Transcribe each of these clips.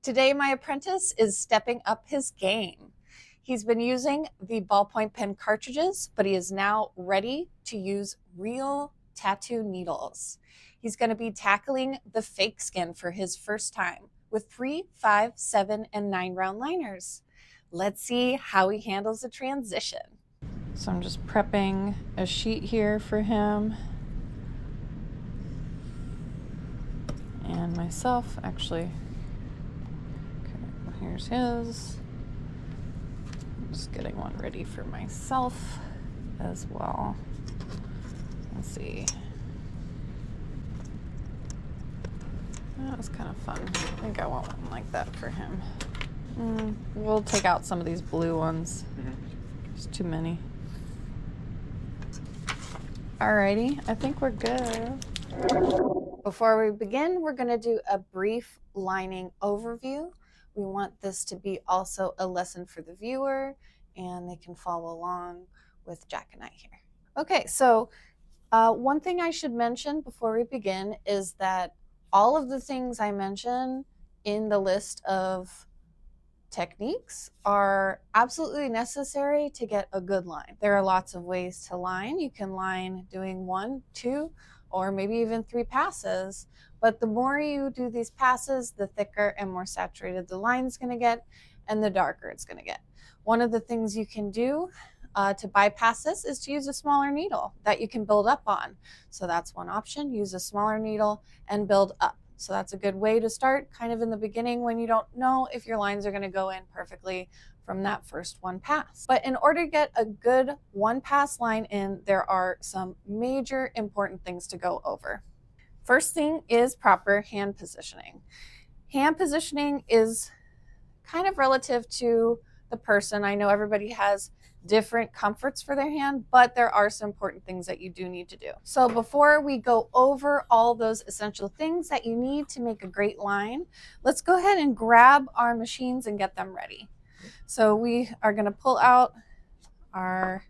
Today, my apprentice is stepping up his game. He's been using the ballpoint pen cartridges, but he is now ready to use real tattoo needles. He's going to be tackling the fake skin for his first time with 3, 5, 7, and 9 round liners. Let's see how he handles the transition. So I'm just prepping a sheet here for him. And myself, actually. Okay, here's his. I'm just getting one ready for myself as well. Let's see. That was kind of fun. I think I want one like that for him. We'll take out some of these blue ones. There's too many. Alrighty, I think we're good. Before we begin, we're going to do a brief lining overview. We want this to be also a lesson for the viewer, and they can follow along with Jack and I here. Okay, so one thing I should mention before we begin is that all of the things I mention in the list of techniques are absolutely necessary to get a good line. There are lots of ways to line. You can line doing 1, 2, or maybe even 3 passes. But the more you do these passes, the thicker and more saturated the line is going to get, and the darker it's going to get. One of the things you can do to bypass this is to use a smaller needle that you can build up on. So that's one option. Use a smaller needle and build up. So that's a good way to start kind of in the beginning when you don't know if your lines are going to go in perfectly from that first one pass. But in order to get a good one pass line in, there are some major important things to go over. First thing is proper hand positioning. Hand positioning is kind of relative to the person. I know everybody has different comforts for their hand, but there are some important things that you do need to do. So before we go over all those essential things that you need to make a great line, let's go ahead and grab our machines and get them ready. So we are going to pull out our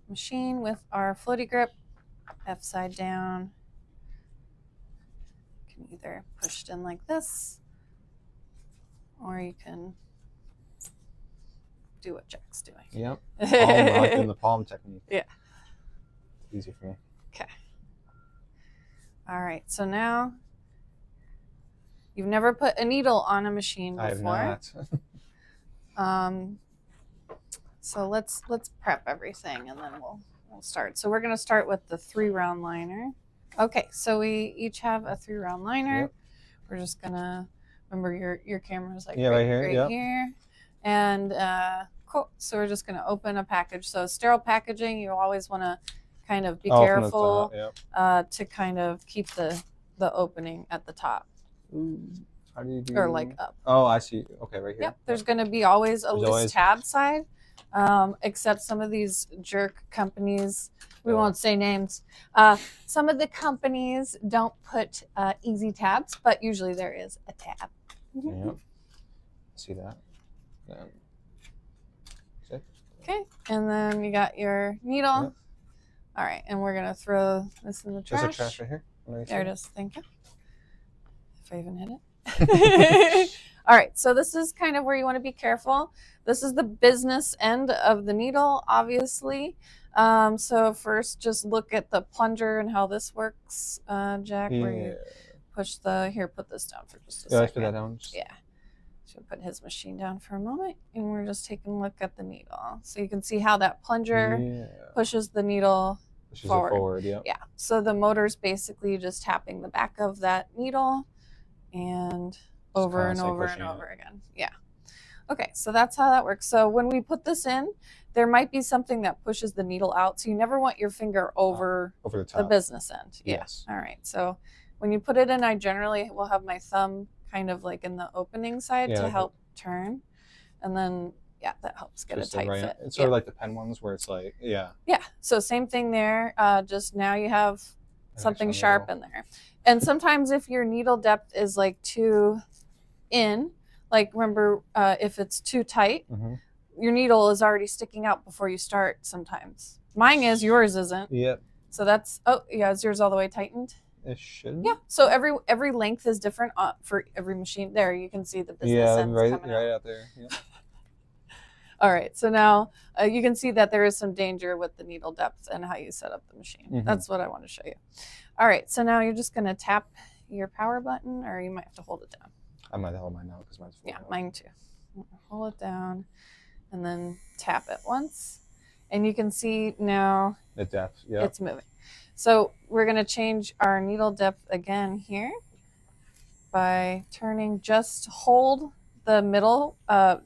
machine with our floaty grip, F side down. You can either push it in like this, or you can do what Jack's doing. Yep. I like doing the palm technique. Yeah. Easy for me. Okay. All right. So now you've never put a needle on a machine before. I have not. So let's prep everything and then we'll start. So we're going to start with the 3 round liner. Okay. So we each have a 3 round liner. Yep. We're just going to remember your camera's like right here. And cool. So we're just going to open a package. So sterile packaging, you always want to kind of be careful to kind of keep the opening at the top. How do you do? Or like up. Oh, I see. Okay, right here. Yep. There's going to be always a loose tab side, except some of these jerk companies. We won't say names. Some of the companies don't put easy tabs, but usually there is a tab. Yep. See that. Okay, and then you got your needle. Yep. All right, and we're gonna throw this in the trash. There's a trash right here. There it is. Thank you. If I even hit it. All right, so this is kind of where you want to be careful. This is the business end of the needle, obviously. So first, just look at the plunger and how this works, Jack. Where you push the put this down for just a second. Yeah, let's put that down. Yeah. So put his machine down for a moment, and we're just taking a look at the needle. So you can see how that plunger pushes the needle forward. Yeah. So the motor's basically just tapping the back of that needle and over and over and over again. Yeah. Okay, so that's how that works. So when we put this in, there might be something that pushes the needle out. So you never want your finger over the business end. Yeah. Yes. All right. So when you put it in, I generally will have my thumb kind of like in the opening side to help turn, and then that helps get just a tight fit. It's sort of like the pen ones where it's like so same thing there, just now you have something sharp in there. And sometimes if your needle depth is like too in, like remember if it's too tight, your needle is already sticking out before you start sometimes. Mine is, yours isn't. Yep. So that's is yours all the way tightened? It should. Yeah. So every length is different for every machine. There, you can see the business ends coming out there. Yep. All right. So now you can see that there is some danger with the needle depth and how you set up the machine. Mm-hmm. That's what I want to show you. All right. So now you're just going to tap your power button, or you might have to hold it down. I might hold mine now because mine's full. Yeah, mine too. Hold it down and then tap it once. And you can see now the depth. Yeah. It's moving. So we're going to change our needle depth again here by turning, just hold the middle, the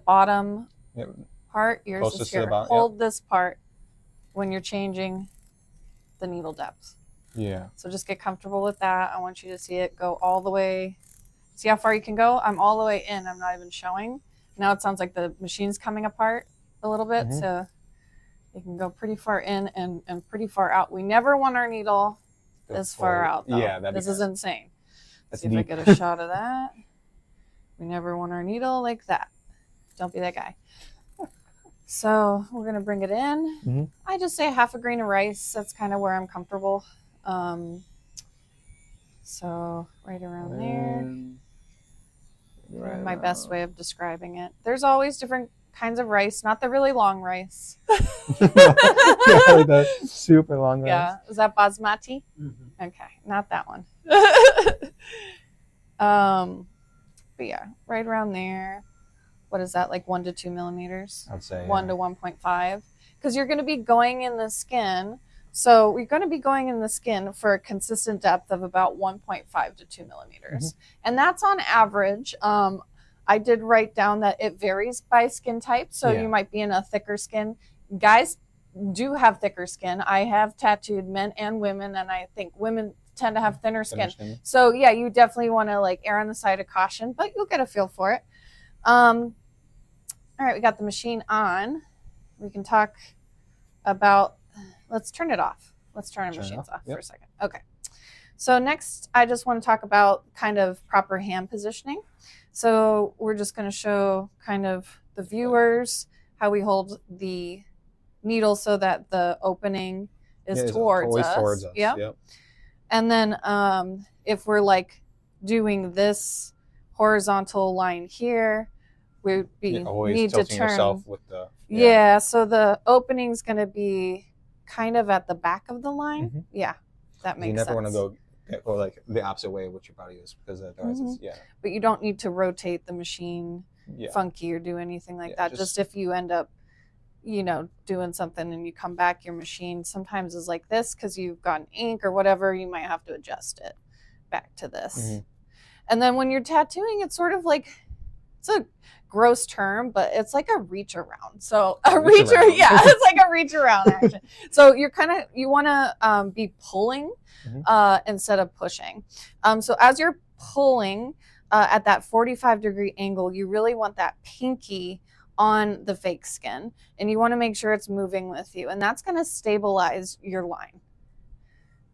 bottom part. Yours Closest is here. to the bottom, hold this part when you're changing the needle depth. Yeah. So just get comfortable with that. I want you to see it go all the way. See how far you can go? I'm all the way in. I'm not even showing. Now it sounds like the machine's coming apart a little bit. Mm-hmm. So you can go pretty far in and pretty far out. We never want our needle this far out, though. Yeah, this is insane. That's see deep. If I get a shot of that. We never want our needle like that. Don't be that guy. So we're going to bring it in. Mm-hmm. I just say half a grain of rice. That's kind of where I'm comfortable. So right around there. Right my best way of describing it. There's always different kinds of rice, not the really long rice. The super long rice. Yeah, is that basmati? Mm-hmm. Okay, not that one. But yeah, right around there. What is that, like 1 to 2 millimeters? I'd say 1 to 1.5, because you're going to be going in the skin. So we're going to be going in the skin for a consistent depth of about 1.5 to 2 millimeters. Mm-hmm. And that's on average. I did write down that it varies by skin type. So you might be in a thicker skin. Guys do have thicker skin. I have tattooed men and women, and I think women tend to have thinner skin. So yeah, you definitely want to like err on the side of caution, but you'll get a feel for it. All right, we got the machine on. We can talk about, let's turn it off. Let's turn our machines off for a second. Okay. So next, I just want to talk about kind of proper hand positioning. So we're just going to show kind of the viewers how we hold the needle so that the opening is towards us. Yep. And then if we're like doing this horizontal line here, we need to turn yourself with the so the opening's going to be kind of at the back of the line. Mm-hmm. Yeah, that makes sense. You never want to go like the opposite way of what your body is, because otherwise it's but you don't need to rotate the machine funky or do anything like that. Just if you end up doing something and you come back, your machine sometimes is like this because you've gotten ink or whatever, you might have to adjust it back to this. Mm-hmm. And then when you're tattooing, it's sort of like, it's a gross term, but it's like a reach around. So it's like a reach around action. So you want to be pulling instead of pushing. So as you're pulling at that 45-degree angle, you really want that pinky on the fake skin, and you want to make sure it's moving with you, and that's going to stabilize your line.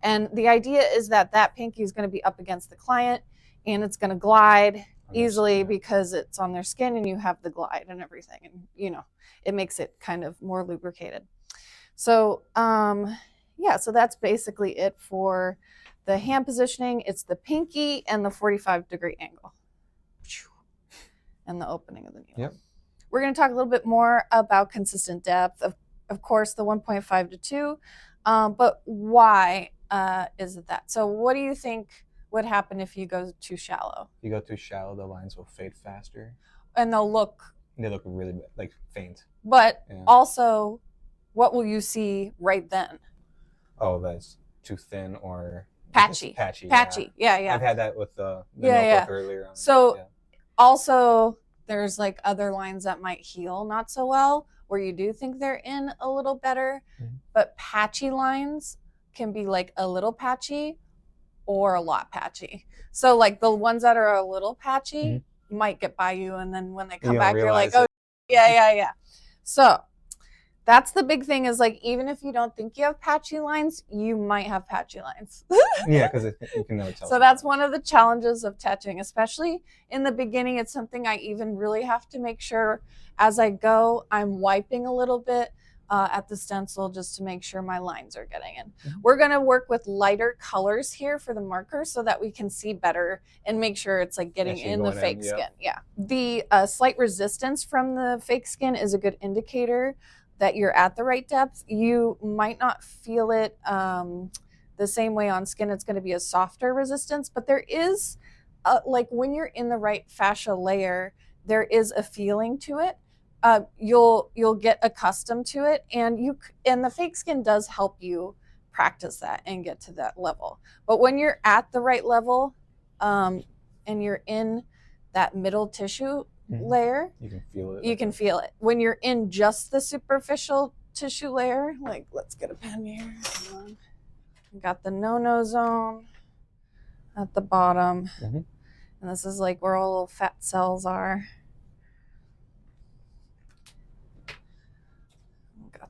And the idea is that pinky is going to be up against the client, and it's going to glide easily because it's on their skin and you have the glide and everything, and it makes it kind of more lubricated. So so that's basically it for the hand positioning. It's the pinky and the 45-degree angle and the opening of the needle. Yep. We're going to talk a little bit more about consistent depth, of course, the 1.5 to 2, but why is it that? So what do you think would happen if you go too shallow? If you go too shallow, the lines will fade faster. And they look really like faint. But also, what will you see right then? Oh, that's too thin or patchy. Yeah. I've had that with the notebook earlier on. So also, there's like other lines that might heal not so well, where you do think they're in a little better, but patchy lines can be like a little patchy or a lot patchy. So like the ones that are a little patchy might get by you, and then when they come back, you're like, oh, yeah. So that's the big thing, is like, even if you don't think you have patchy lines, you might have patchy lines. Yeah, because you can never tell. So that's one of the challenges of tattooing, especially in the beginning. It's something I even really have to make sure as I go, I'm wiping a little bit at the stencil just to make sure my lines are getting in. We're going to work with lighter colors here for the marker so that we can see better and make sure it's like getting in the fake skin. Yeah. The slight resistance from the fake skin is a good indicator that you're at the right depth. You might not feel it the same way on skin. It's going to be a softer resistance, but there is like when you're in the right fascia layer, there is a feeling to it. You'll get accustomed to it, and the fake skin does help you practice that and get to that level. But when you're at the right level, and you're in that middle tissue layer, you can feel it. You can feel it. When you're in just the superficial tissue layer, like let's get a pen here. Hold on. We got the no-no zone at the bottom, and this is like where all little fat cells are.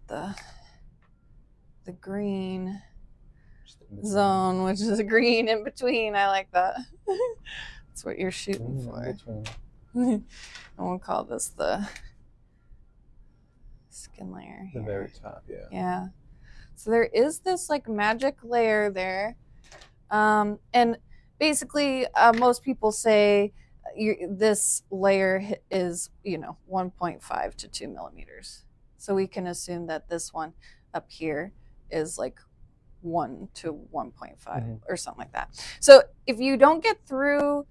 The green zone, which is a green in between. I like that. That's what you're shooting for. And we'll call this the skin layer here. The very top, yeah. Yeah. So there is this like magic layer there. And basically most people say this layer is, 1.5 to 2 millimeters. So we can assume that this one up here is like 1 to 1.5 or something like that. So if you don't get through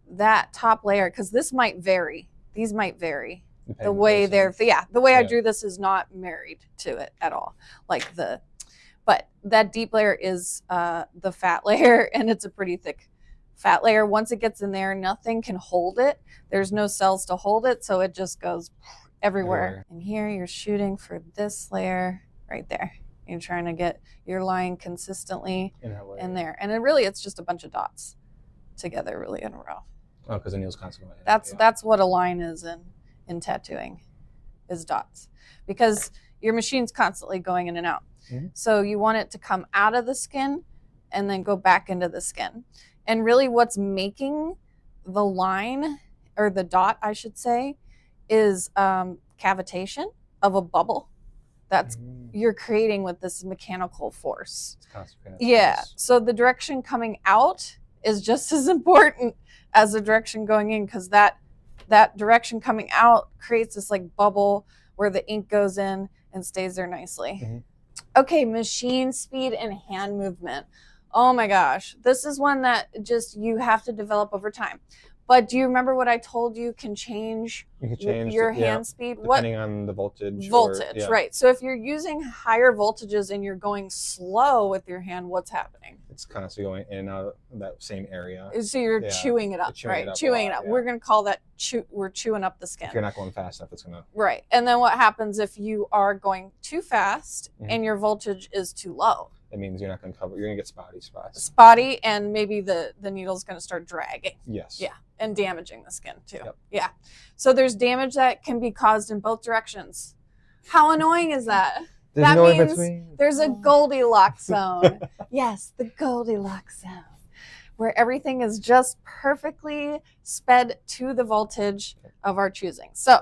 that top layer, because this might vary, these might vary. The way I drew this is not married to it at all. But that deep layer is the fat layer, and it's a pretty thick fat layer. Once it gets in there, nothing can hold it. There's no cells to hold it, so it just goes everywhere. And here you're shooting for this layer right there. You're trying to get your line consistently in there. And it's just a bunch of dots together really in a row. Oh, because the needle's constantly. That's what a line is in tattooing, is dots. Because your machine's constantly going in and out. So you want it to come out of the skin and then go back into the skin. And really what's making the line, or the dot I should say, is cavitation of a bubble that's you're creating with this mechanical force. Yeah, so the direction coming out is just as important as the direction going in, because that direction coming out creates this like bubble where the ink goes in and stays there nicely. Okay, machine speed and hand movement. Oh my gosh, this is one that just you have to develop over time. But do you remember what I told you can change, your hand speed? Depending on the voltage. Right. So if you're using higher voltages and you're going slow with your hand, what's happening? It's constantly going in and out of that same area. So you're chewing it up, right? Chewing it up. We're going to call that we're chewing up the skin. If you're not going fast enough, it's going to... Right. And then what happens if you are going too fast and your voltage is too low? It means you're not going to cover, you're going to get spotty spots. Spotty, and maybe the needle's going to start dragging. Yes. Yeah, and damaging the skin too. Yeah. So there's damage that can be caused in both directions. How annoying is that? There's no in between. There's a Goldilocks zone. Yes, the Goldilocks zone, where everything is just perfectly sped to the voltage of our choosing. So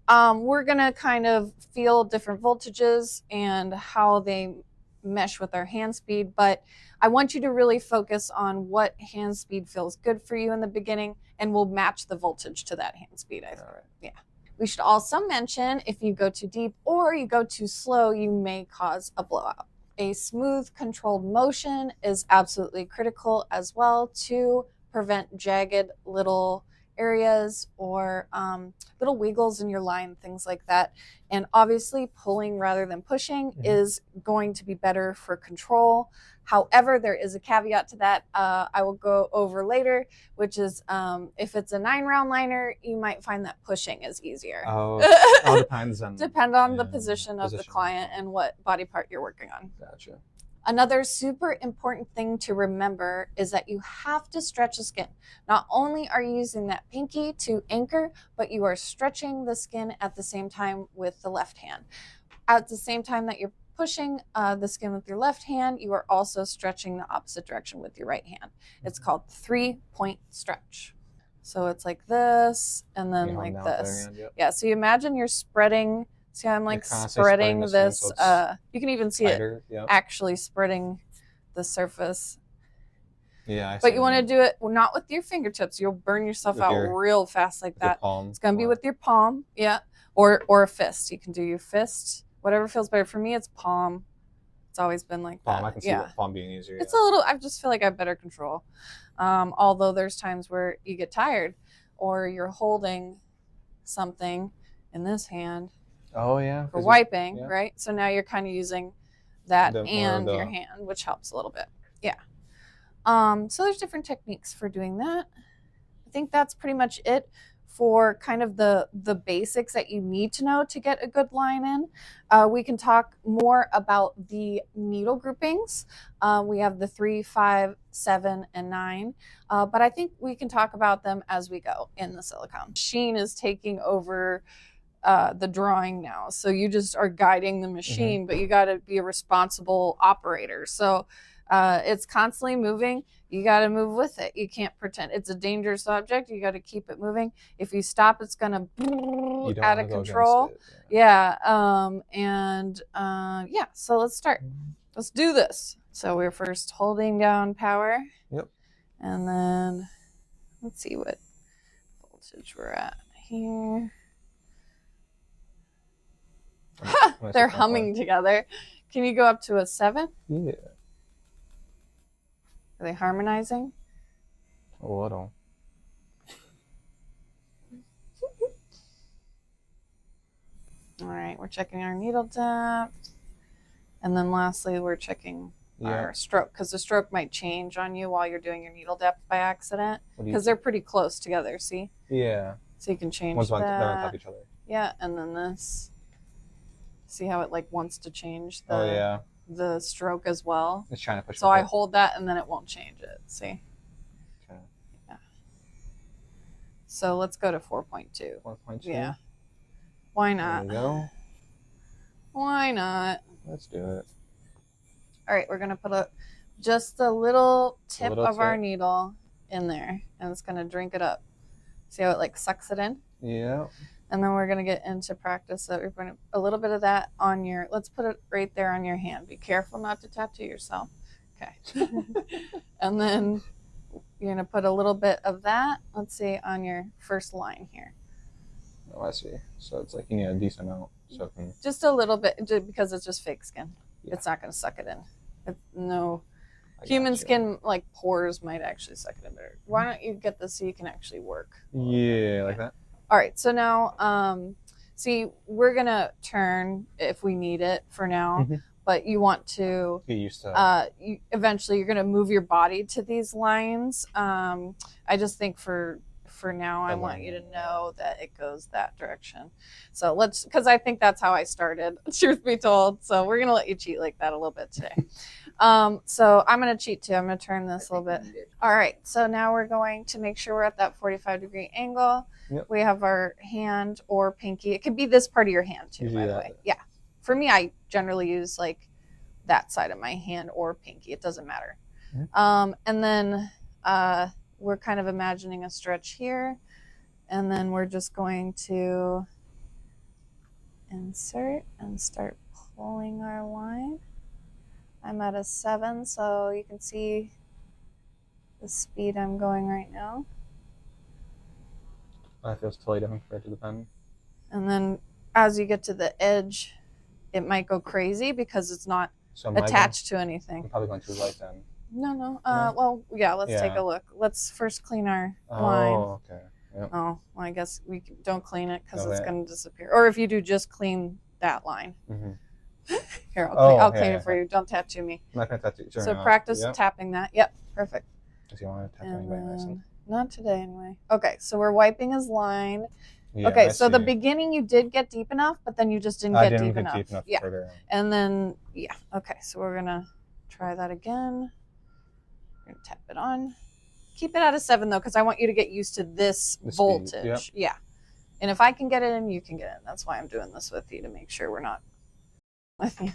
we're going to kind of feel different voltages and how they mesh with our hand speed, but I want you to really focus on what hand speed feels good for you in the beginning, and we'll match the voltage to that hand speed, I think. All right. Yeah. We should also mention, if you go too deep or you go too slow, you may cause a blowout. A smooth, controlled motion is absolutely critical as well to prevent jagged little areas or little wiggles in your line, things like that. And obviously pulling rather than pushing is going to be better for control. However, there is a caveat to that I will go over later, which is if it's a 9-round liner, you might find that pushing is easier. Oh, all depends on the position of the client and what body part you're working on. Gotcha. Another super important thing to remember is that you have to stretch the skin. Not only are you using that pinky to anchor, but you are stretching the skin at the same time with the left hand. At the same time that you're pushing the skin with your left hand, you are also stretching the opposite direction with your right hand. It's called 3-point stretch. So it's like this and then like this. Yeah, so you imagine you're spreading See how I'm like constantly spreading spreading this this, thing so it's you can even see tighter. it Yep. actually spreading the surface. Yeah, I But see you what want to do it not with your fingertips. You'll burn yourself With out your- real fast like with your that. palm. It's going to be Wow. with your palm, yeah, or a fist. You can do your fist, whatever feels better. For me, it's palm. It's always been like palm. that. I can see Yeah. palm being easier. It's yeah. a little, I just feel like I have better control. Although there's times where you get tired or you're holding something in this hand Oh yeah. for wiping, yeah. right? So now you're kind of using that The- or and the- your hand, which helps a little bit. Yeah. So there's different techniques for doing that. I think that's pretty much it for kind of the basics that you need to know to get a good line in. We can talk more about the needle groupings. We have the 3, 5, 7, and 9, but I think we can talk about them as we go in the silicone. Machine is taking over the drawing now, so you just are guiding the machine, but you got to be a responsible operator. So it's constantly moving. You got to move with it. You can't pretend it's a dangerous object. You got to keep it moving. If you stop, it's gonna out of control. Yeah. Yeah. So let's start. Let's do this. So we're first holding down power. Yep. And then let's see what voltage we're at here. They're humming together. Can you go up to a 7? Yeah. Are they harmonizing? A little. All right, we're checking our needle depth. And then lastly, we're checking our stroke, because the stroke might change on you while you're doing your needle depth by accident, because they're pretty close together, see? Yeah. So you can change One's that. they're on top of each other. Yeah, and then this. See how it like wants to change the stroke as well? It's trying to push. So I hold that and then it won't change it. See? Okay. Yeah. So let's go to 4.2. 4.2. Yeah. Why not? There we go. Why not? Let's do it. All right, we're gonna put just a little tip of our tip. needle in there, and it's gonna drink it up. See how it like sucks it in? Yeah. And then we're gonna get into practice. So we're gonna a little bit of that on your. Let's put it right there on your hand. Be careful not to tattoo yourself. Okay. And then you're gonna put a little bit of that. Let's see on your first line here. Oh, I see. So it's like you need a decent amount. So it can... Just a little bit, because it's just fake skin. Yeah. It's not gonna suck it in. No. Human skin, like pores, might actually suck it in better. Why don't you get this so you can actually work? Yeah, like that. All right, so now, see, we're gonna turn if we need it for now, but you want to get used to. Eventually, you're gonna move your body to these lines. I just think for now, I want you to know that it goes that direction. So because I think that's how I started, truth be told. So we're gonna let you cheat like that a little bit today. So I'm gonna cheat too. I'm gonna turn this a little bit. All right, so now we're going to make sure we're at that 45-degree angle. Yep. We have our hand or pinky. It could be this part of your hand too, by the way. Yeah. For me, I generally use like that side of my hand or pinky. It doesn't matter. And then we're kind of imagining a stretch here. And then we're just going to insert and start pulling our line. I'm at a 7, so you can see the speed I'm going right now. That feels totally different compared to the pen. And then as you get to the edge, it might go crazy because it's not attached to anything. I'm probably going too light then. No. Well, yeah, let's take a look. Let's first clean our line. Oh, okay. Yep. Oh, well, I guess we don't clean it because it's going to disappear. Or if you do, just clean that line. Here, I'll clean it for you. Don't tattoo me. I'm not going to tattoo. So practice tapping that. Yep, perfect. Does he want to tattoo anybody nice? Not today, anyway. Okay, so we're wiping his line. Yeah, okay, so the beginning you did get deep enough, but then you just didn't get deep enough. Yeah. And then, okay, so we're going to try that again. We're going to tap it on. Keep it at a 7, though, because I want you to get used to this voltage. Yep. Yeah. And if I can get it in, you can get it in. That's why I'm doing this with you, to make sure we're not with you.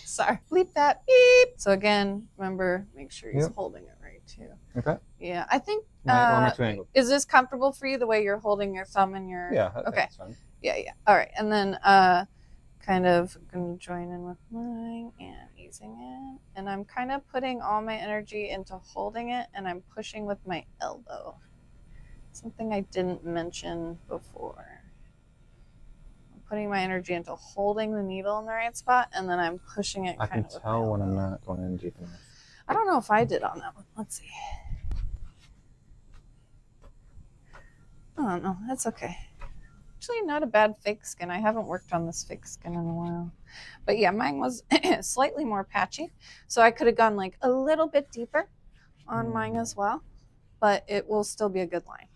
Sorry. Bleep that. Beep. So again, remember, make sure he's holding it right, too. Okay. Yeah, I think. My two angles. Is this comfortable for you the way you're holding your thumb and your? Yeah. Okay. That's fine. Yeah. All right, and then kind of gonna join in with mine and easing in, and I'm kind of putting all my energy into holding it, and I'm pushing with my elbow. Something I didn't mention before. I'm putting my energy into holding the needle in the right spot, and then I'm pushing it. I can tell when I'm not going in deep enough. I don't know if I did on that one. Let's see. I don't know. That's okay. Actually, not a bad fake skin. I haven't worked on this fake skin in a while. But yeah, mine was slightly more patchy. So I could have gone like a little bit deeper on mine as well. But it will still be a good line.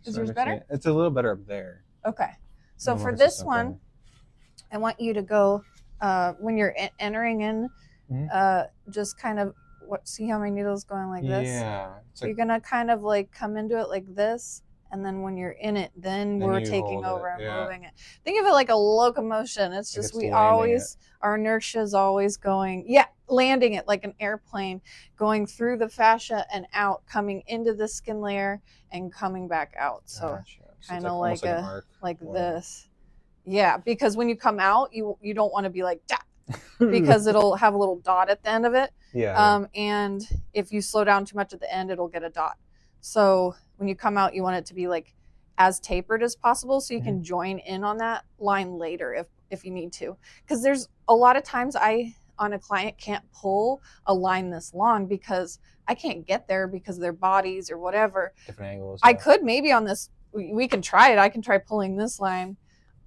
Is yours better? It's a little better up there. Okay. So for this one, I want you to go, when you're entering in, just kind of, see how my needle's going like this? Yeah. So you're going to kind of like come into it like this. And then when you're in it, then we're taking over and moving it. Think of it like a locomotion. It's just our inertia is always going, landing it like an airplane, going through the fascia and out, coming into the skin layer and coming back out. So kind of like a arc, like this. Yeah, because when you come out, you don't want to be like, because it'll have a little dot at the end of it. And if you slow down too much at the end, it'll get a dot. So when you come out, you want it to be like as tapered as possible so you can join in on that line later if you need to. Because there's a lot of times on a client can't pull a line this long because I can't get there because of their bodies or whatever. Different angles. I could maybe on this, we can try it. I can try pulling this line,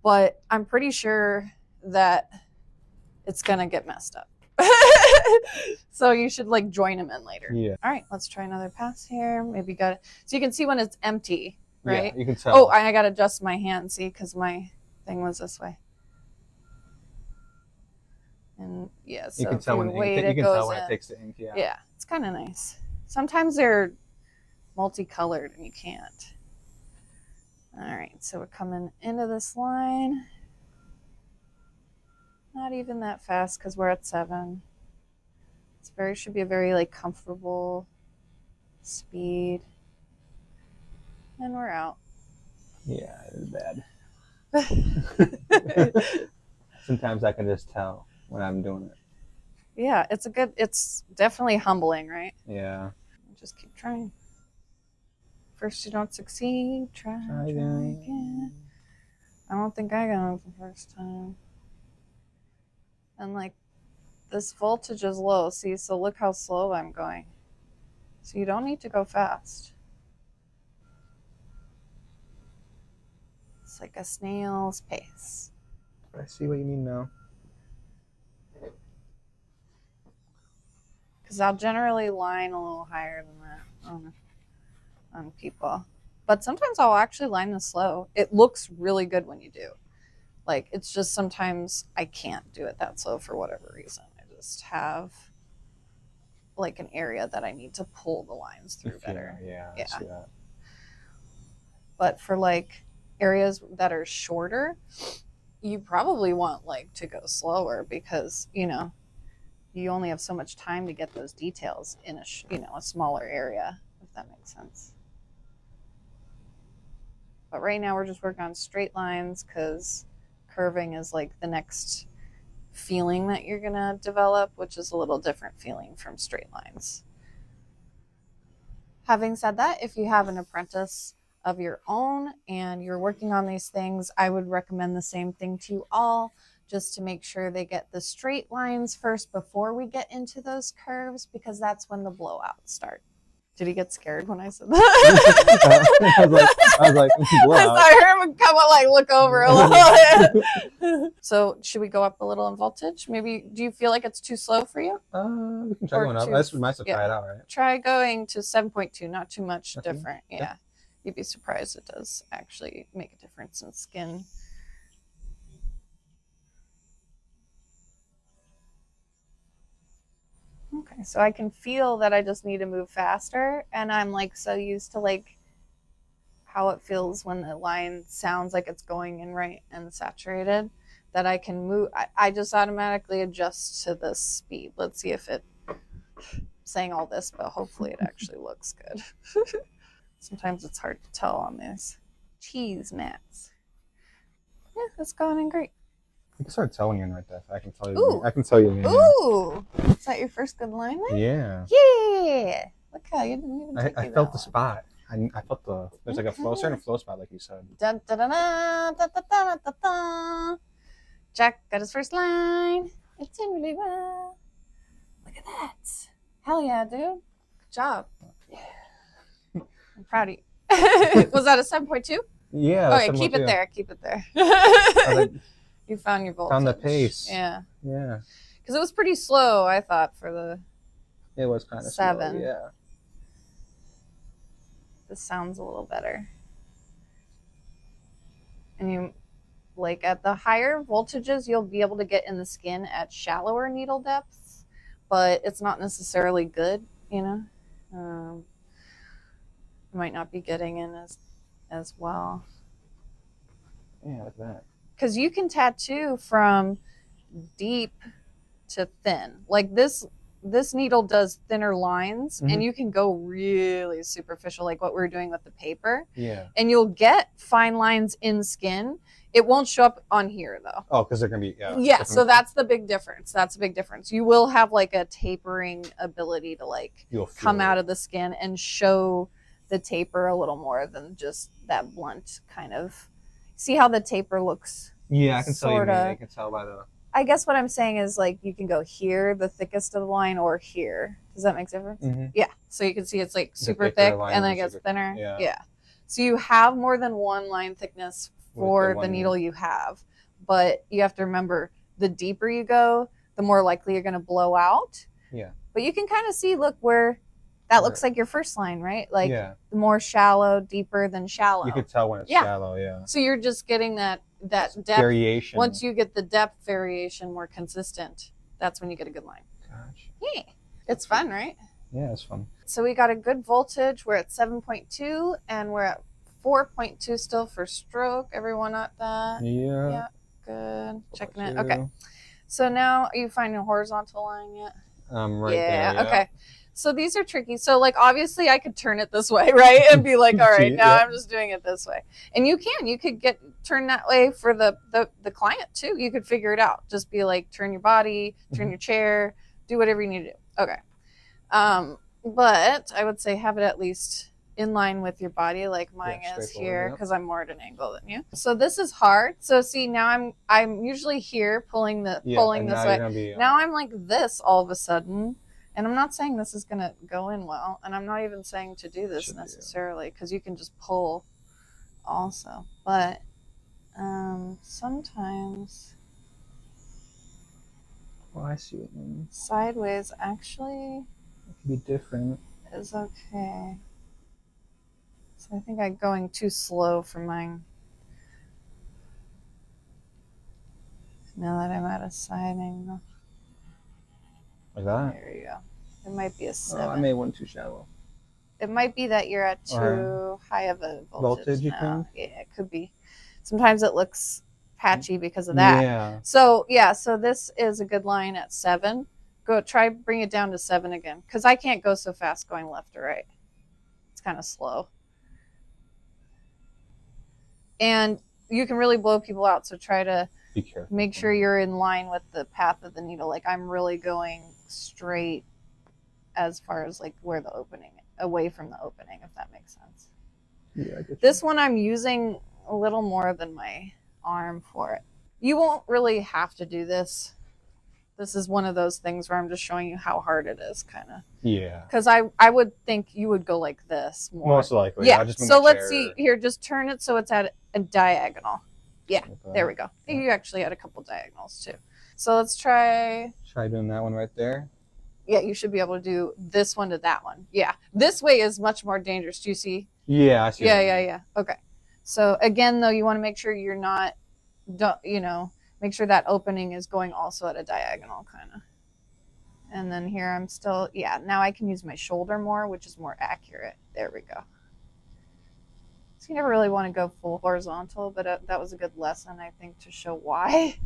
but I'm pretty sure that it's going to get messed up. So you should like join them in later. Yeah. All right, let's try another pass here. Maybe got it. So you can see when it's empty, right? Yeah, you can tell. Oh, I got to adjust my hand, see, because my thing was this way. And yeah, so you can tell when it takes the ink. Yeah. Yeah, it's kind of nice. Sometimes they're multicolored and you can't. All right, so we're coming into this line. Not even that fast because we're at 7. Should be a very like comfortable speed. And we're out. Yeah, it's bad. Sometimes I can just tell when I'm doing it. Yeah, it's definitely humbling, right? Yeah. Just keep trying. First you don't succeed, try again. I don't think I got it the first time. And like this voltage is low, see, so look how slow I'm going. So you don't need to go fast. It's like a snail's pace. I see what you mean now. Because I'll generally line a little higher than that on people. But sometimes I'll actually line this slow. It looks really good when you do. Like, it's just sometimes I can't do it that slow for whatever reason. I just have like an area that I need to pull the lines through better. Yeah, I see that. But for like areas that are shorter, you probably want like to go slower because, you know, you only have so much time to get those details in a smaller area, if that makes sense. But right now we're just working on straight lines because curving is like the next feeling that you're gonna develop, which is a little different feeling from straight lines. Having said that, if you have an apprentice of your own and you're working on these things, I would recommend the same thing to you all, just to make sure they get the straight lines first before we get into those curves, because that's when the blowouts start. Did he get scared when I said that? I was like, blowout. I heard him come like look over a little bit. So should we go up a little in voltage? Maybe, do you feel like it's too slow for you? We can try going up. That's nice to try it out, right? Try going to 7.2, not too much different. Yeah. You'd be surprised it does actually make a difference in skin. Okay, so I can feel that I just need to move faster, and I'm like so used to like how it feels when the line sounds like it's going in right and saturated that I can move. I just automatically adjust to this speed. Let's see if it saying all this, but hopefully it actually looks good. Sometimes it's hard to tell on these cheese mats. Yeah, it's going in great. You can start telling you right there. I can tell you. Ooh. I can tell you. Ooh, is that your first good line there? Yeah. Yeah. Look how you didn't even take I felt the spot. I felt the there's like a flow, certain flow spot, like you said. Da, da, da, da, da, da, da, da, da. Jack got his first line. It's in really well. Look at that. Hell yeah, dude. Good job. Yeah. I'm proud of you. Was that a 7.2? Yeah. Okay, keep it there. Keep it there. You found your voltage. Found the pace. Yeah. Yeah. Because it was pretty slow, I thought, for the It was kind of 7. slow, yeah. This sounds a little better. And you, like at the higher voltages, you'll be able to get in the skin at shallower needle depths, but it's not necessarily good, you know? You might not be getting in as well. Yeah, like that. Because you can tattoo from deep to thin. Like this needle does thinner lines, and you can go really superficial, like what we were doing with the paper. Yeah. And you'll get fine lines in skin. It won't show up on here though. Oh, because they're gonna be yeah. So that's the big difference. That's a big difference. You will have like a tapering ability to like come out of the skin and show the taper a little more than just that blunt kind of. See how the taper looks? Yeah, I can tell you. I can tell by the. I guess what I'm saying is like you can go here, the thickest of the line, or here. Does that make a difference? Mm-hmm. Yeah. So you can see it's like super thick and then it gets thinner. Yeah. So you have more than one line thickness for the needle you have. But you have to remember, the deeper you go, the more likely you're going to blow out. Yeah. But you can kind of see, look, where that looks like your first line, right? Like the more shallow, deeper than shallow. You could tell when it's shallow, so you're just getting that depth variation. Once you get the depth variation more consistent, that's when you get a good line. Gotcha. Yeah. It's fun, right? Yeah, it's fun. So we got a good voltage. We're at 7.2 and we're at 4.2 still for stroke. Everyone at that? Yeah. Yeah. Good. Checking it. Okay. So now, are you finding a horizontal line yet? Right there. Yeah. Okay. So these are tricky. So like obviously I could turn it this way, right? And be like, all right, now I'm just doing it this way. And you could turn that way for the client too. You could figure it out. Just be like, turn your body, turn your chair, do whatever you need to do. Okay. But I would say have it at least in line with your body, like mine is here, because I'm more at an angle than you. So this is hard. So see, now I'm usually here pulling this way. Now I'm like this all of a sudden. And I'm not saying this is going to go in well. And I'm not even saying to do this necessarily, because you can just pull also. But sometimes... Well, I see what you mean. Sideways actually... It can be different. Is okay. So I think I'm going too slow for mine. Now that I'm at a side angle. Like that? There you go. It might be a 7. Oh, I made one too shallow. It might be that you're at too high of a voltage you now. think? Yeah, it could be. Sometimes it looks patchy because of that. Yeah. So this is a good line at 7. Bring it down to 7 again, because I can't go so fast going left or right. It's kind of slow. And you can really blow people out, so try to be careful. Make sure you're in line with the path of the needle. Like I'm really going straight as far as like where the opening, away from the opening, if that makes sense. Yeah, I get this one I'm using a little more than my arm for it. You won't really have to do this. This is one of those things where I'm just showing you how hard it is, kind of. Yeah. Because I would think you would go like this more. Most likely. Yeah. So let's see here. Just turn it so it's at a diagonal. Yeah. There we go. Yeah. You actually had a couple diagonals too. So let's try doing that one right there. Yeah, you should be able to do this one to that one. Yeah. This way is much more dangerous. Do you see? Yeah, I see. Yeah. Okay. So again, though, you want to make sure you're not, make sure that opening is going also at a diagonal kind of. And then here I'm still, now I can use my shoulder more, which is more accurate. There we go. So you never really want to go full horizontal, but that was a good lesson, I think, to show why.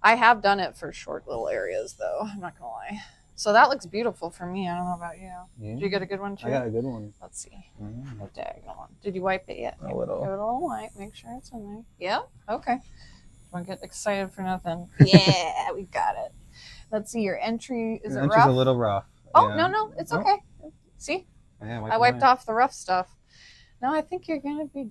I have done it for short little areas, though. I'm not going to lie. So that looks beautiful for me. I don't know about you. Yeah. Did you get a good one too? I got a good one. Let's see. Mm-hmm. Diagonal. Did you wipe it yet? A little. Give it a little wipe. Make sure it's in there. Yeah. Okay. Don't get excited for nothing. Yeah, we got it. Let's see. Your entry is it rough? Entry's a little rough. Oh yeah. no, it's okay. See, Yeah, I wiped off the rough stuff. No, I think you're gonna be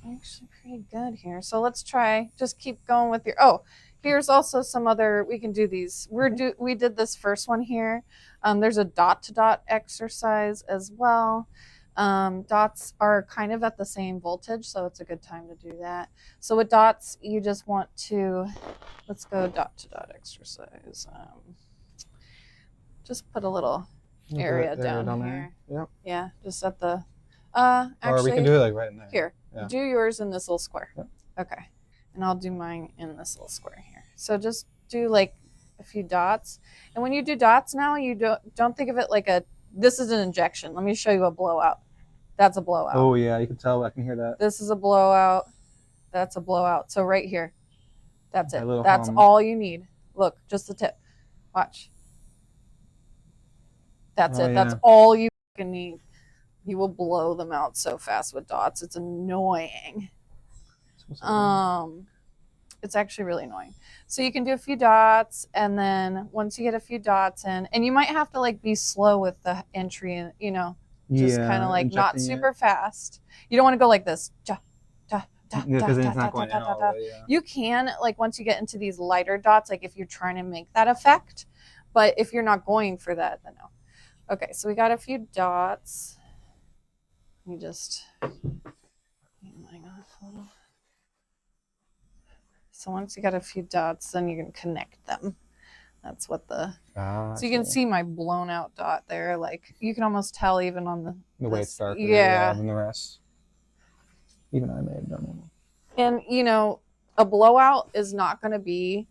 actually pretty good here. So let's try. Just keep going with your. Oh, here's also some other. We can do these. We did this first one here. There's a dot-to-dot exercise as well. Dots are kind of at the same voltage, so it's a good time to do that. So with dots, you just want to. Let's go dot-to-dot exercise. Just put a little area down here. Yep. Yeah, just at the. Actually, or we can do it like right in there. Here, yeah. Do yours in this little square. Yep. Okay, and I'll do mine in this little square here. So just do like a few dots, and when you do dots now, you don't think of it like a. This is an injection. Let me show you a blowout. That's a blowout. Oh yeah, you can tell. I can hear that. This is a blowout. That's a blowout. So right here, that's it. That's hum. all you need. Look, just the tip. Watch. That's it. Yeah. That's all you can need. You will blow them out so fast with dots. It's annoying. It's actually really annoying. So you can do a few dots, and then once you get a few dots in, and you might have to like be slow with the entry, and just kind of like not super fast. You don't want to go like this. Because it's not going in all the way. Yeah. You can like once you get into these lighter dots, like if you're trying to make that effect, but if you're not going for that, then no. Okay, so we got a few dots. You just mine off a little. So once you got a few dots, then you can connect them. That's what the. So you can see my blown out dot there. Like you can almost tell even on the way it's darker than the rest. Even I may have done it. And a blowout is not going to be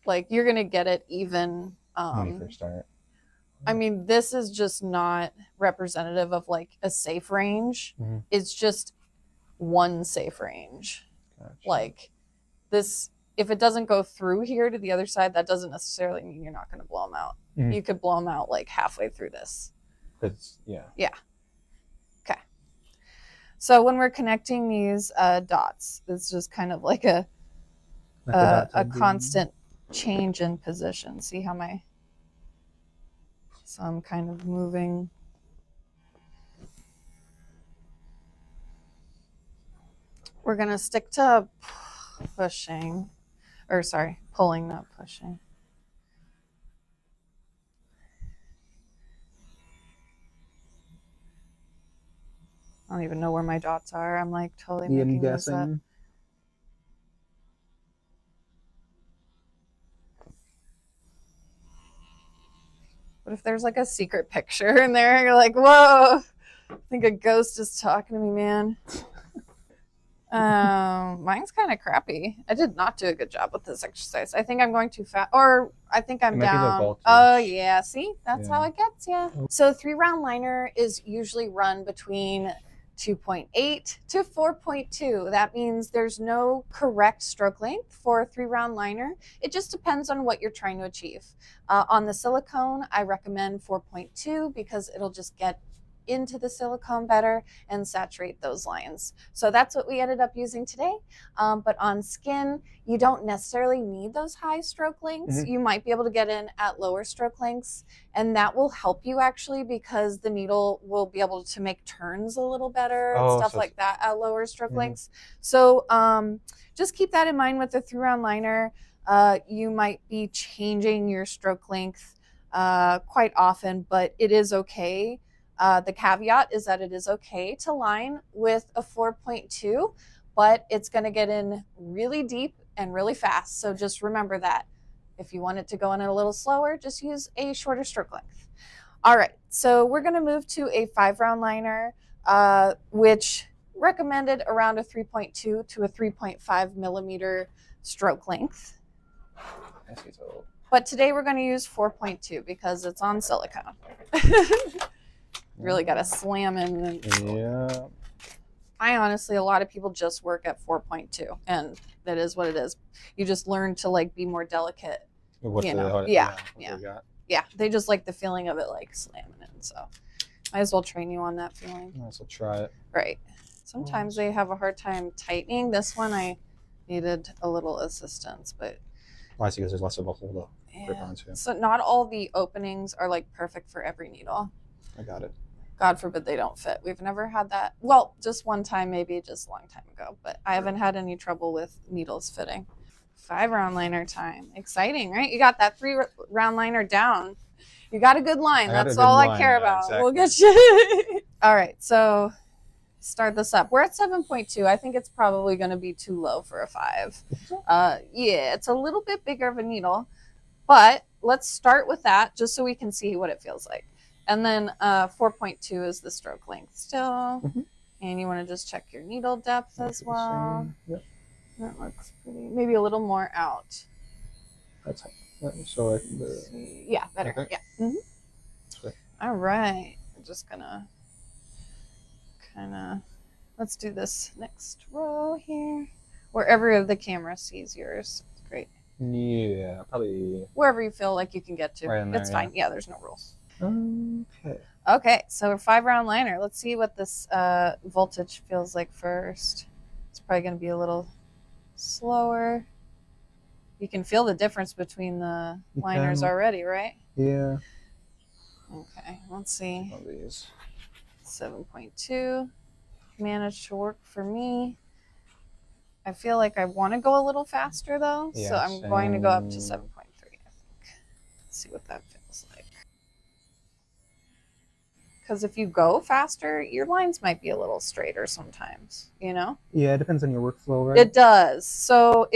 like you're going to get it even. When you first start. I mean, this is just not representative of like a safe range. Mm-hmm. It's just one safe range. Gotcha. Like this, if it doesn't go through here to the other side, that doesn't necessarily mean you're not going to blow them out. Mm-hmm. You could blow them out like halfway through this. Yeah. Okay. So when we're connecting these dots, it's just kind of like a constant change in position. See how so I'm kind of moving. We're going to stick to pulling, not pushing. I don't even know where my dots are. I'm like totally making this up. What if there's like a secret picture in there? You're like, whoa, I think a ghost is talking to me, man. Mine's kind of crappy. I did not do a good job with this exercise. I think I'm going too fast, or I think I'm down. Oh yeah, see, that's how it gets you. So 3-round liner is usually run between 2.8 to 4.2. That means there's no correct stroke length for a 3-round liner. It just depends on what you're trying to achieve. On the silicone, I recommend 4.2 because it'll just get into the silicone better and saturate those lines. So that's what we ended up using today. But on skin, you don't necessarily need those high stroke lengths. Mm-hmm. You might be able to get in at lower stroke lengths, and that will help you actually because the needle will be able to make turns a little better and stuff like that at lower stroke lengths. So just keep that in mind with the 3-round liner. You might be changing your stroke length quite often, but it is okay. The caveat is that it is okay to line with a 4.2, but it's going to get in really deep and really fast. So just remember that. If you want it to go in a little slower, just use a shorter stroke length. All right, so we're going to move to a 5-round liner, which recommended around a 3.2 to a 3.5 millimeter stroke length. But today we're going to use 4.2 because it's on silicone. Really got to slam in. Yeah. I honestly, a lot of people just work at 4.2, and that is what it is. You just learn to like be more delicate. Yeah. Yeah, they just like the feeling of it like slamming in. So might as well train you on that feeling. Might as well try it. Right. Sometimes they have a hard time tightening. This one I needed a little assistance, but Why? Because there's less of a hold up. yeah. So not all the openings are like perfect for every needle. I got it. God forbid they don't fit. We've never had that. Well, just one time, maybe just a long time ago, but I haven't had any trouble with needles fitting. 5-round liner time. Exciting, right? You got that 3-round liner down. You got a good line. That's all I care about. Exactly. We'll get you. All right, so start this up. We're at 7.2. I think it's probably going to be too low for a 5. Yeah, it's a little bit bigger of a needle, but let's start with that just so we can see what it feels like. And then 4.2 is the stroke length still. And you want to just check your needle depth as well. Yep. That looks pretty. Maybe a little more out. That's so. Yeah, better. Okay. Yeah. All right. I'm just gonna kind of. Let's do this next row here. Wherever the camera sees yours. Great. Yeah, probably. Wherever you feel like you can get to. Right in there, it's fine. Yeah, there's no rules. Okay. Okay, so a 5-round liner. Let's see what this voltage feels like first. It's probably going to be a little slower. You can feel the difference between the liners already, right? Yeah. Okay, let's see. One of these. 7.2 managed to work for me. I feel like I want to go a little faster though, yeah, so I'm going to go up to 7.3. I think. Let's see what that feels like. Because if you go faster, your lines might be a little straighter sometimes, you know? Yeah, it depends on your workflow, right? It does. So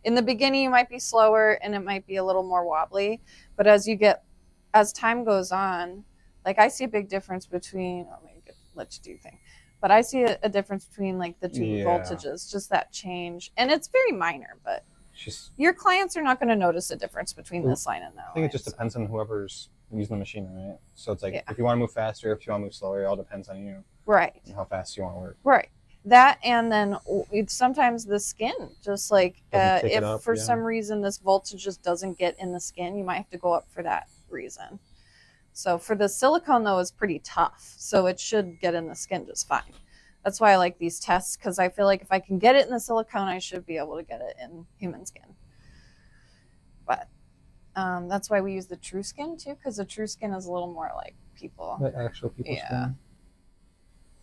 in the beginning you might be slower and it might be a little more wobbly, but as time goes on, like I see a big difference between, let you do your thing. But I see a difference between like the two voltages, just that change. And it's very minor, but your clients are not going to notice a difference between this line and that line. I think it just depends on whoever's using the machine, right? So it's like if you want to move faster, if you want to move slower, it all depends on you. Right. And how fast you want to work. Right. That, and then sometimes the skin, just like if for some reason this voltage just doesn't get in the skin, you might have to go up for that reason. So for the silicone though, is pretty tough. So it should get in the skin just fine. That's why I like these tests, because I feel like if I can get it in the silicone, I should be able to get it in human skin. But that's why we use the TruSkin too, because the TruSkin is a little more like people. Like actual people skin.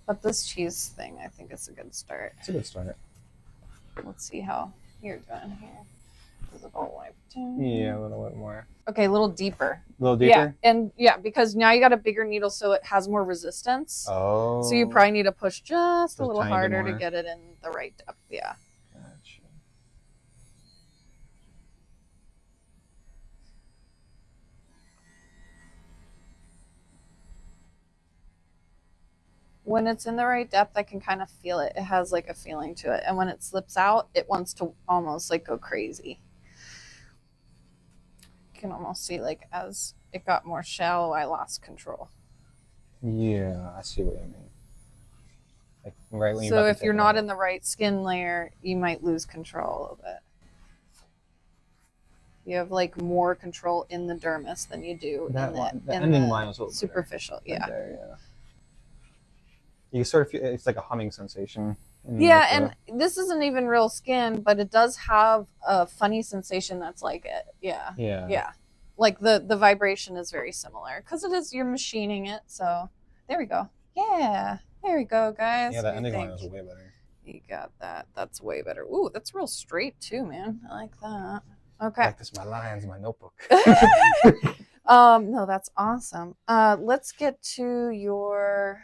But this cheese thing, I think it's a good start. It's a good start. Let's see how you're doing here. Is it all wiped down? Yeah, a little bit more. Okay, a little deeper. A little deeper? Yeah, and because now you got a bigger needle, so it has more resistance. Oh. So you probably need to push just a little harder to get it in the right depth. Yeah. Gotcha. When it's in the right depth, I can kind of feel it. It has like a feeling to it. And when it slips out, it wants to almost like go crazy. You can almost see like as it got more shallow, I lost control. Yeah, I see what you mean. Like right when so if you're not in the right skin layer, you might lose control a little bit. You have like more control in the dermis than you do in the ending line was a little superficial. Yeah. There, yeah. You sort of feel it's like a humming sensation. Yeah, and this isn't even real skin, but it does have a funny sensation that's like it. Yeah. Yeah. Yeah. Like the vibration is very similar because you're machining it. So there we go. Yeah. There we go, guys. Yeah, that ending line was way better. You got that. That's way better. Ooh, that's real straight too, man. I like that. Okay. Practice my lines, my notebook. No, that's awesome. Let's get to your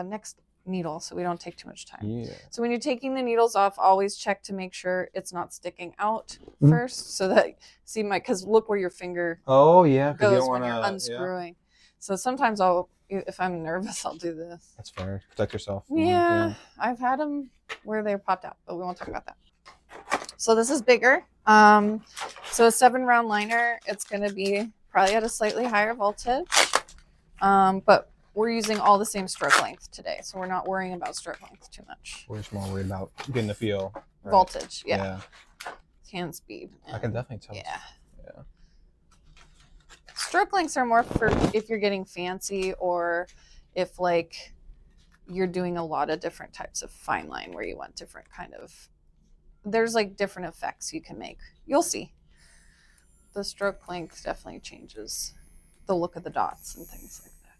next needle so we don't take too much time. Yeah. So when you're taking the needles off, always check to make sure it's not sticking out first, so that because look where your finger goes when you're unscrewing. Yeah. So sometimes if I'm nervous, I'll do this. That's fair. Protect yourself. Yeah, I've had them where they popped out, but we won't talk about that. So this is bigger. So a 7-round liner, it's going to be probably at a slightly higher voltage, but we're using all the same stroke length today, so we're not worrying about stroke length too much. We're just more worried about getting the feel. Right? Voltage, yeah. Hand speed. I can definitely tell. Yeah. stroke lengths are more for if you're getting fancy or if like you're doing a lot of different types of fine line where you want different kind of, there's like different effects you can make. You'll see. The stroke length definitely changes the look of the dots and things like that.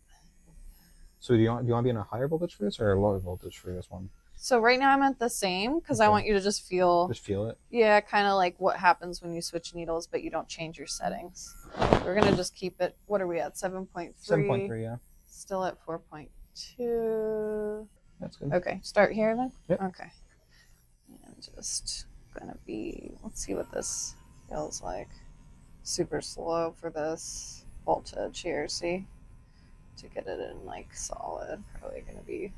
So do you want to be in a higher voltage for this or a lower voltage for this one? So right now I'm at the same because I want you to just feel it. Yeah, kind of like what happens when you switch needles, but you don't change your settings. We're gonna just keep it. What are we at? 7.3. 7.3, yeah. Still at 4.2. That's good. Okay, start here then. Yep. Okay. And just gonna be. Let's see what this feels like. Super slow for this voltage here. See, to get it in like solid, probably gonna be.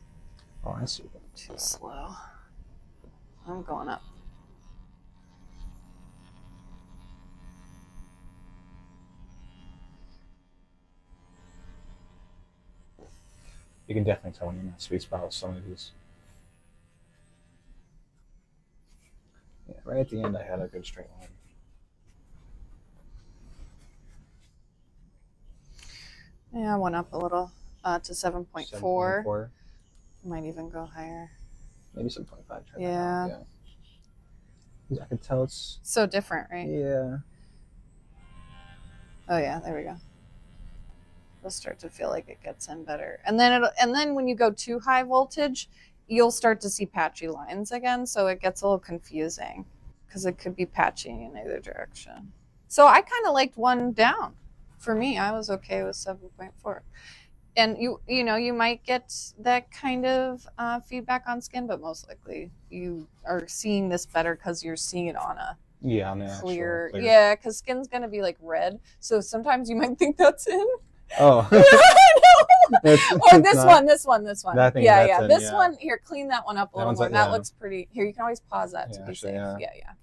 Oh, I see. Too slow. I'm going up. You can definitely tell when you're in that sweet spot with some of these. Yeah, right at the end I had a good straight line. Yeah, I went up a little to 7.4. 7.4. Might even go higher. Maybe 7.5. Yeah. I can tell it's so different, right? Yeah. Oh yeah, there we go. It'll start to feel like it gets in better. And then when you go too high voltage, you'll start to see patchy lines again, so it gets a little confusing because it could be patchy in either direction. So I kind of liked one down. For me, I was okay with 7.4. And you know, you might get that kind of feedback on skin, but most likely you are seeing this better because you're seeing it on a clear. Yeah, because skin's gonna be like red, so sometimes you might think that's in. Oh. Or this one. Yeah. This one here, clean that one up a little more. That looks pretty. Here, you can always pause that to be safe. Yeah.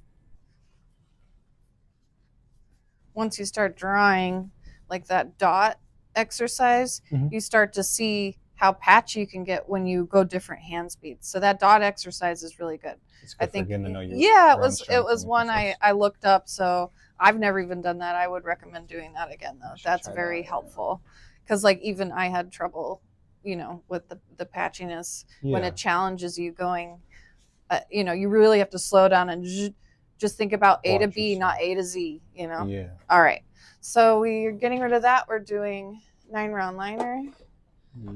Once you start drawing like that dot exercise, you start to see how patchy you can get when you go different hand speeds. So that dot exercise is really good. I think to know it was one I looked up, so I've never even done that. I would recommend doing that again though. That's very helpful because like even I had trouble, you know, with the patchiness when it challenges you going, you know, you really have to slow down and just think about A to B, not A to Z, you know? Yeah. All right. So we're getting rid of that. We're doing 9-round liner.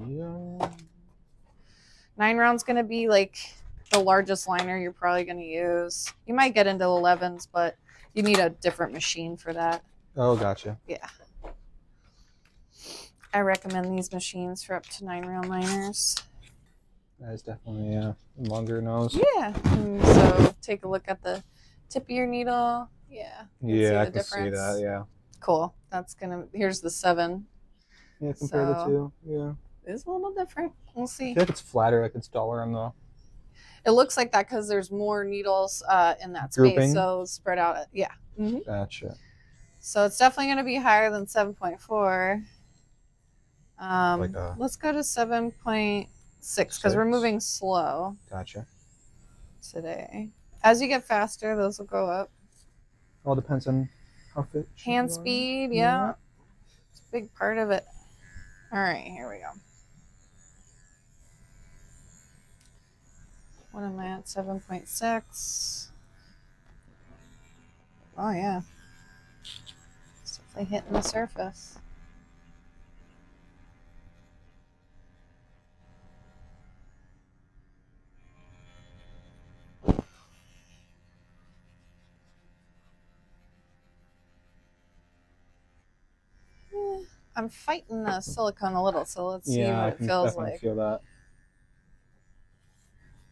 Yeah. 9 rounds going to be like the largest liner you're probably going to use. You might get into 11s, but you need a different machine for that. Oh, gotcha. Yeah. I recommend these machines for up to 9-round liners. That is definitely a longer nose. Yeah. And so take a look at the tip of your needle. Yeah. Yeah, I can see that. Yeah. Cool. That's here's the 7. Yeah, compare the two. Yeah. It's a little different. We'll see. I feel like it's flatter, like it's duller on the. It looks like that because there's more needles in that grouping. Space, so spread out. Yeah. Gotcha. So it's definitely going to be higher than 7.4. Let's go to 7.6 because we're moving slow. Gotcha. Today, as you get faster, those will go up. All depends on how fit. Hand speed, yeah. It's a big part of it. All right, here we go. What am I at? 7.6. Oh, yeah. It's definitely hitting the surface. I'm fighting the silicone a little, so let's see what it feels like. I feel that.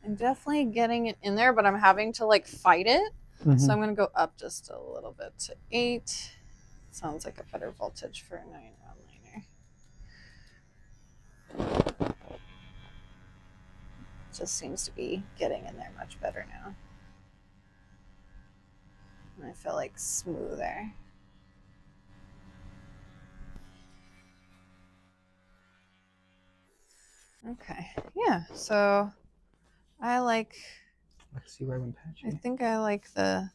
I'm definitely getting it in there, but I'm having to like fight it. So I'm going to go up just a little bit to 8. Sounds like a better voltage for a 9-round liner. Just seems to be getting in there much better now. And I feel like smoother. Okay, yeah, so I like, Let's see where I went patchy. I think I like the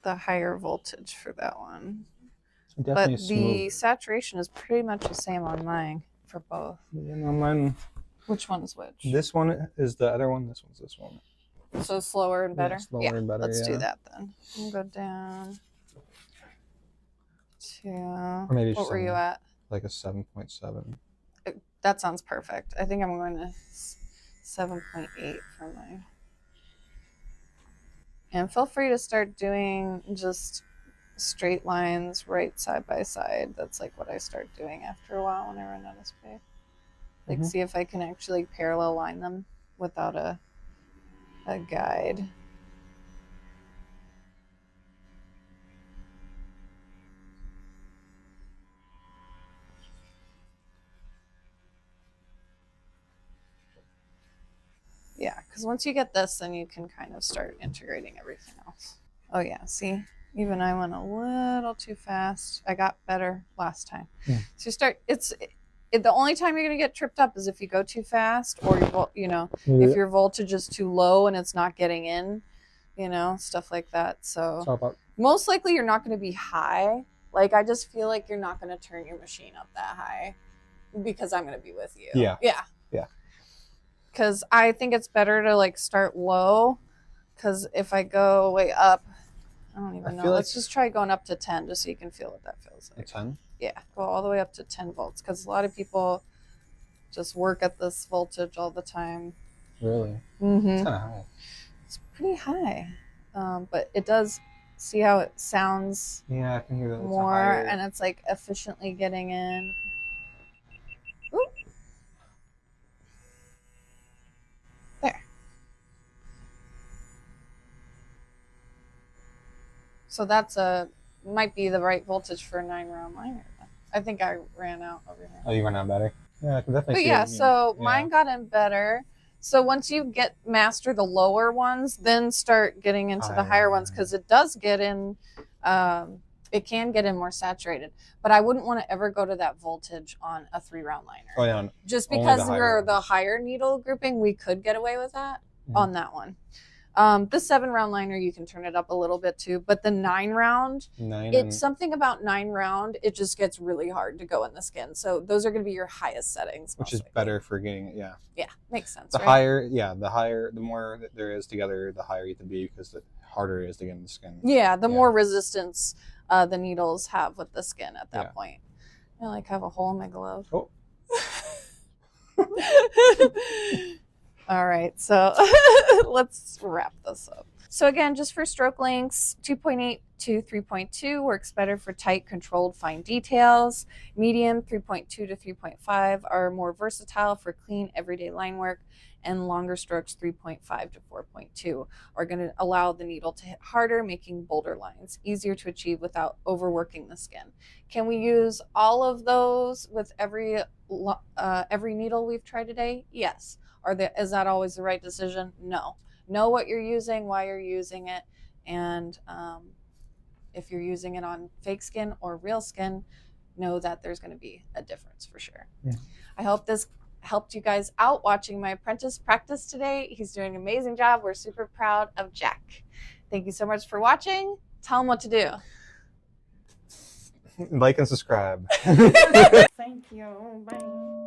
higher voltage for that one. Definitely but the saturation is pretty much the same on mine for both. Yeah, no, mine. Which one is which? This one is the other one. This one's this one. So slower and better? Yeah, slower and better, Let's do that then. We'll go down to... Or maybe what were you at? Like a 7.7. That sounds perfect. I think I'm going to 7.8 for mine. And feel free to start doing just straight lines right side by side. That's like what I start doing after a while when I run out of space. Like see if I can actually parallel line them without a guide. Yeah, because once you get this, then you can kind of start integrating everything else. Oh yeah, see? Even I went a little too fast. I got better last time. Yeah. So you start, the only time you're going to get tripped up is if you go too fast or, if your voltage is too low and it's not getting in, stuff like that. So most likely you're not going to be high. Like, I just feel like you're not going to turn your machine up that high because I'm going to be with you. Yeah. Yeah. Yeah. Because I think it's better to, like, start low. Because if I go way up, I don't even know. Let's just try going up to 10 just so you can feel what that feels like. 10? Yeah, go all the way up to 10 volts because a lot of people just work at this voltage all the time. Really? Mm-hmm. It's kind of high. It's pretty high, but it does. See how it sounds? Yeah, I can hear that. More, and it's like efficiently getting in. Ooh. There. So that's might be the right voltage for a 9-round liner. I think I ran out over here. Oh, you ran out better? Yeah, I can definitely see it. So mine got in better. So once you master the lower ones, then start getting into the higher ones because it does get in, it can get in more saturated. But I wouldn't want to ever go to that voltage on a 3-round liner. Oh, yeah. Just because we're the higher needle grouping, we could get away with that on that one. The 7-round liner, you can turn it up a little bit too, but the 9-round, it's something about 9-round, it just gets really hard to go in the skin. So those are going to be your highest settings. Which is better for getting it, yeah. Yeah, makes sense. The higher, the more that there is together, the higher you can be because the harder it is to get in the skin. Yeah, the more resistance the needles have with the skin at that point. I like have a hole in my glove. Oh. All right, so let's wrap this up. So again, just for stroke lengths, 2.8 to 3.2 works better for tight, controlled, fine details. Medium, 3.2 to 3.5 are more versatile for clean, everyday line work. And longer strokes, 3.5 to 4.2, are going to allow the needle to hit harder, making bolder lines, easier to achieve without overworking the skin. Can we use all of those with every needle we've tried today? Yes. Is that always the right decision? No. Know what you're using, why you're using it, and if you're using it on fake skin or real skin, know that there's going to be a difference for sure. Yeah. I hope this helped you guys out watching my apprentice practice today. He's doing an amazing job. We're super proud of Jack. Thank you so much for watching. Tell him what to do. Like and subscribe. Thank you. Bye.